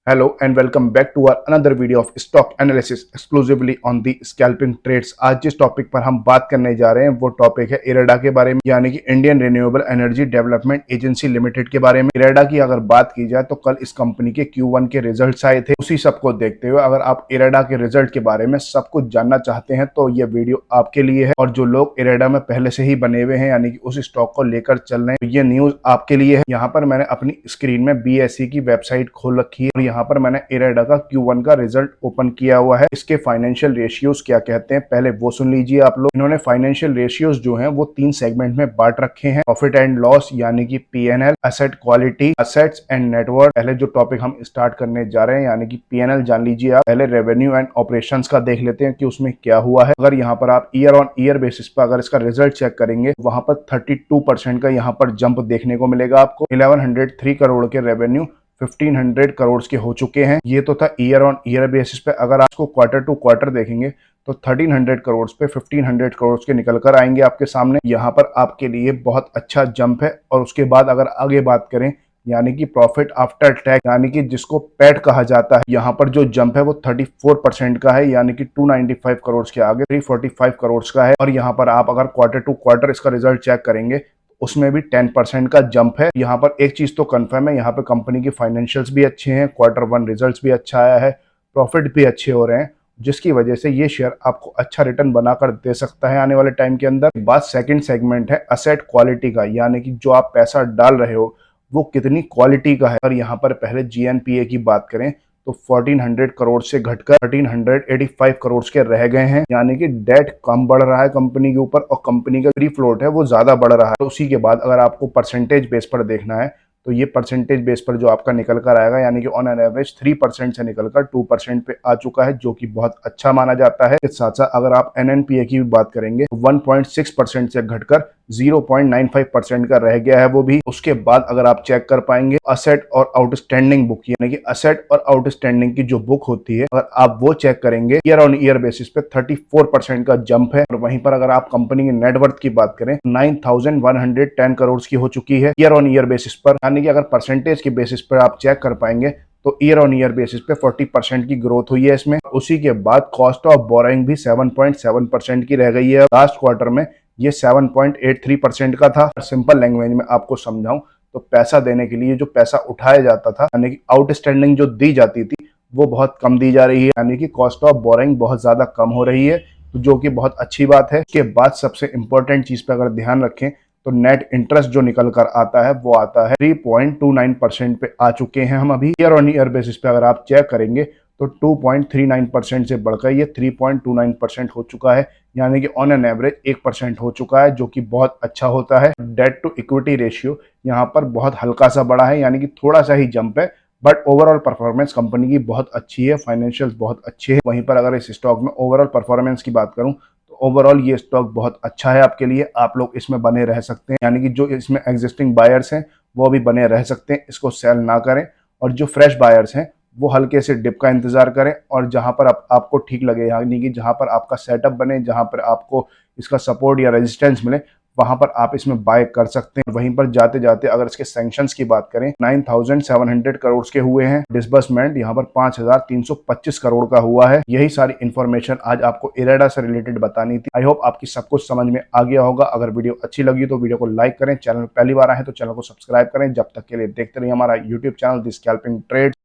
Hello and welcome back to our another video of stock analysis exclusively on the scalping trades। आज जिस topic पर हम बात करने जा रहे हैं वो टॉपिक है इरेडा के बारे में, यानी कि Indian renewable energy development agency limited के बारे में। इरेडा की अगर बात की जाए तो कल इस कंपनी के Q1 के रिजल्ट्स आए थे। उसी सबको देखते हुए अगर आप इरेडा के रिजल्ट के बारे में सब कुछ जानना चाहते हैं तो ये वीडियो आपके लिए है। और जो लोग इरेडा में पहले से ही बने हुए हैं यानी कि उस स्टॉक को लेकर चल रहे हैं तो ये न्यूज आपके लिए है। यहाँ पर मैंने अपनी स्क्रीन में BSE की वेबसाइट खोल रखी है और यहाँ पर मैंने इरेडा का Q1 का रिजल्ट ओपन किया हुआ है। इसके फाइनेंशियल रेशियोज क्या कहते हैं पहले वो सुन लीजिए आप लोग। इन्होंने फाइनेंशियल रेशियोज जो हैं वो 3 सेगमेंट में बांट रखे हैं, प्रॉफिट एंड लॉस यानी कि PNL, asset quality, assets and network. पहले जो टॉपिक हम स्टार्ट करने जा रहे हैं यानी कि PNL जान लीजिए आप। पहले रेवेन्यू एंड ऑपरेशंस का देख लेते हैं कि उसमें क्या हुआ है। अगर यहाँ पर आप ईयर ऑन ईयर बेसिस पर अगर इसका रिजल्ट चेक करेंगे वहां पर 32% का यहाँ पर जंप देखने को मिलेगा आपको। 1103 करोड़ के रेवेन्यू 1500 करोड़ के हो चुके हैं। ये तो था ईयर ऑन ईयर बेसिस पे। अगर आप इसको क्वार्टर टू क्वार्टर देखेंगे तो 1300 करोड़ पे 1500 करोड़ के निकल कर आएंगे आपके सामने। यहाँ पर आपके लिए बहुत अच्छा जंप है। और उसके बाद अगर आगे बात करें यानी कि प्रॉफिट आफ्टर टैक्स यानी कि जिसको पैट कहा जाता है, यहाँ पर जो जंप है वो 34% का है यानी कि 295 करोड़ के आगे 345 करोड़ का है। और यहाँ पर आप अगर क्वार्टर टू क्वार्टर इसका रिजल्ट चेक करेंगे उसमें भी 10% का जंप है। यहाँ पर एक चीज तो कंफर्म है, यहाँ पे कंपनी की फाइनेंशियल्स भी अच्छे हैं, Q1 रिजल्ट्स भी अच्छा आया है, प्रॉफिट भी अच्छे हो रहे हैं, जिसकी वजह से ये शेयर आपको अच्छा रिटर्न बनाकर दे सकता है आने वाले टाइम के अंदर। बात सेकंड सेगमेंट है एसेट क्वालिटी का, यानी कि जो आप पैसा डाल रहे हो वो कितनी क्वालिटी का है। और यहाँ पर पहले GNPA की बात करें तो 1400 करोड़ से घटकर 1385 करोड़ के रह गए हैं, यानी कि डेट कम बढ़ रहा है कंपनी के ऊपर और कंपनी का फ्री फ्लोट है वो ज्यादा बढ़ रहा है। तो उसी के बाद अगर आपको परसेंटेज बेस पर देखना है तो ये परसेंटेज बेस पर जो आपका निकल कर आएगा यानी कि ऑन एन एवरेज 3% से निकलकर 2% पे आ चुका है, जो कि बहुत अच्छा माना जाता है। इसके साथ साथ अगर आप NNPA की भी बात करेंगे 1.6% से घटकर 0.95% का रह गया है वो भी। उसके बाद अगर आप चेक कर पाएंगे असेट और आउटस्टैंडिंग बुक, यानी कि असेट और आउटस्टैंडिंग की जो बुक होती है अगर आप वो चेक करेंगे ईयर ऑन ईयर बेसिस पे 34% का जंप है। और वहीं पर अगर आप कंपनी की नेटवर्थ की बात करें 9110 करोड़ की हो चुकी है ईयर ऑन ईयर बेसिस पर, यानी कि अगर परसेंटेज के बेसिस पर आप चेक कर पाएंगे तो ईयर ऑन ईयर बेसिस पे 40% की ग्रोथ हुई है इसमें। उसी के बाद कॉस्ट ऑफ बोरोइंग भी 7.7% की रह गई है। लास्ट क्वार्टर में ये 7.83% का था। सिंपल लैंग्वेज में आपको समझाऊं तो पैसा देने के लिए जो पैसा उठाया जाता था यानी कि आउटस्टैंडिंग जो दी जाती थी वो बहुत कम दी जा रही है, यानी कि कॉस्ट ऑफ बोरोइंग बहुत ज्यादा कम हो रही है, जो कि बहुत अच्छी बात है। उसके बाद सबसे इंपॉर्टेंट चीज पे अगर ध्यान रखें तो नेट इंटरेस्ट जो निकल कर आता है वो आता है 3.29% पे आ चुके हैं हम अभी। ईयर ऑन ईयर बेसिस पे अगर आप चेक करेंगे तो 2.39% से बढ़कर ये 3.29% हो चुका है, यानी कि ऑन एन एवरेज 1% हो चुका है, जो कि बहुत अच्छा होता है। डेट टू इक्विटी रेशियो यहाँ पर बहुत हल्का सा बढ़ा है, यानी कि थोड़ा सा ही जंप है, बट ओवरऑल परफॉर्मेंस कंपनी की बहुत अच्छी है, फाइनेंशियल्स बहुत अच्छे हैं। वहीं पर अगर इस स्टॉक में ओवरऑल परफॉर्मेंस की बात करूं तो ओवरऑल ये स्टॉक बहुत अच्छा है आपके लिए, आप लोग इसमें बने रह सकते हैं, यानी कि जो इसमें एग्जिस्टिंग बायर्स हैं वो भी बने रह सकते हैं, इसको सेल ना करें। और जो फ्रेश बायर्स हैं वो हल्के से डिप का इंतजार करें और जहां पर आपको ठीक लगे, यानी कि जहां पर आपका सेटअप बने, जहां पर आपको इसका सपोर्ट या रेजिस्टेंस मिले वहां पर आप इसमें बाय कर सकते हैं। वहीं पर जाते जाते अगर इसके सैंक्शंस की बात करें 9700 करोड़ के हुए हैं, डिसबर्समेंट यहाँ पर 5325 करोड़ का हुआ है। यही सारी इन्फॉर्मेशन आज आपको इरेडा से रिलेटेड बतानी थी। आई होप आपकी सब कुछ समझ में आ गया होगा। अगर वीडियो अच्छी लगी तो वीडियो को लाइक करें, चैनल पहली बार आए तो चैनल को सब्सक्राइब करें। जब तक के लिए देखते रहिए हमारा YouTube channel the scalping trade.